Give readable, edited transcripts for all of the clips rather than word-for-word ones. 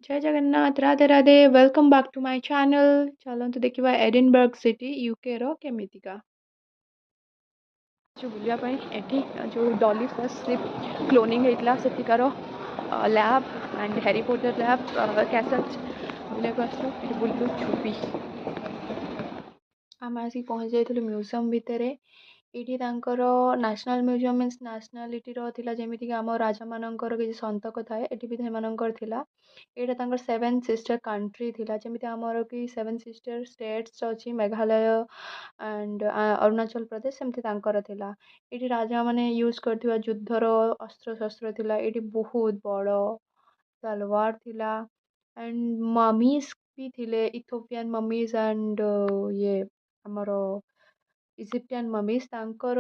जय Jagannath Radhe Radhe welcome back to my channel. चलतु देखा एडिनबर्ग सिटी यूके रो केमितिका जो बुलिया एठी जो डॉली फर्स्ट स्लिप क्लोनिंग होता सेठिकार lab and Harry Potter lab कैसेट बुलिया बुलू छुपी आम आसिक पहुँच जाइलु म्यूजियम भितर। ये नेशनल म्यूजियम मीन्स नेशनालीटी जमीक आम राजा मानकर किसी संतक थाए ये भी था। यहाँ सेवेन सिस्टर कंट्री थिला जमी आमर कि सेवेन सिस्टर स्टेट्स अच्छी मेघालय एंड अरुणाचल प्रदेश सेमती थिला। ये राजा माने यूज करथिबा युद्धर अस्त्र शस्त्र थिला। ये बहुत बड़ तलवार थिला एंड ममीज भी थिले इथोपियन ममीज एंड ये आमर इजिप्टियन ममीज तांकर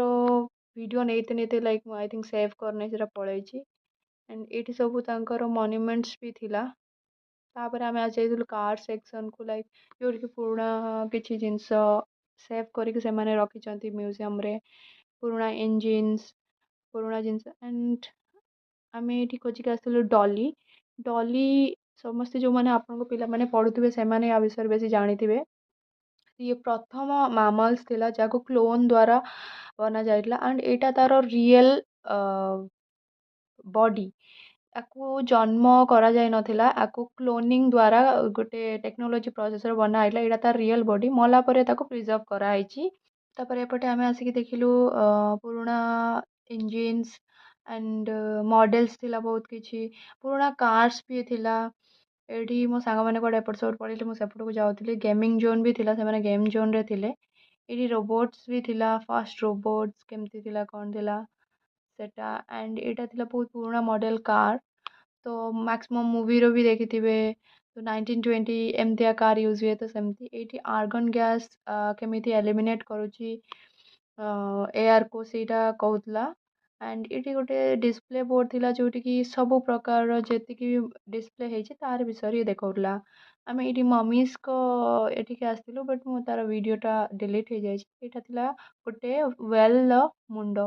वीडियो नैते नैते लाइक आई थिंक सेव करने से पलैची एंड ये सब तांकर मॉन्यूमेंट्स भी थिला। तापर आम आज जाइलु कार सेक्शन को लाइक जोटि पुराना किछि जिनस सेव करके से माने रखिछंती म्यूजियम रे पुराना इंजिन्स पुराना जिनस एंड आम ये खोजिक आसलु डॉली डॉली समस्ते जो मैंने आपन पिला माने पढ़ुथिबे से माने या विषय बेसी जानिथिबे। ये प्रथम मामल्स थिला जाको क्लोन द्वारा बना जाइतला एंड एटा तार रियल बॉडी आकु जन्म करा जाय नथिला आकु क्लोनिंग द्वारा गोटे टेक्नोलोजी प्रोसेसर बना आइला एटा तार रियल बॉडी मला परे ताको प्रिजर्व करा आइची। तापर एपटे आमे आसिक देखिलु पुराना इंजिन्स एंड मॉडल्स थिला बहुत किछि पुराना कार्स भी थिला। एठी मो सांग माने कोड एपट सेपट पळिले मो सेपट को जाउतिले गेमिंग जोन भी थिला से माने गेम जोन रे थिले। एठी रोबोट्स भी थिला फास्ट रोबोट्स केमती थिला कोन थिला सेटा एंड एटा थिला बहुत पुराना मॉडल कार तो मैक्सिमम मूवी रो भी देखिथिबे तो 1920 एमतिया कार यूज हुए तो सेमती एठी आर्गन गैस केमिति एलिमिनेट करूची एयर को सीटा कहूतला एंड ये गोटे डिस्प्ले बोर्ड थिला जोटि कि सब प्रकार जेतिकी डिस्प्ले हेछि तार विषय देखौला। आम ये ममीज को एठिक आसलु बट मो तार वीडियोटा डिलीट हो जाए। यहाँ थिला गोटे वेल मुंड।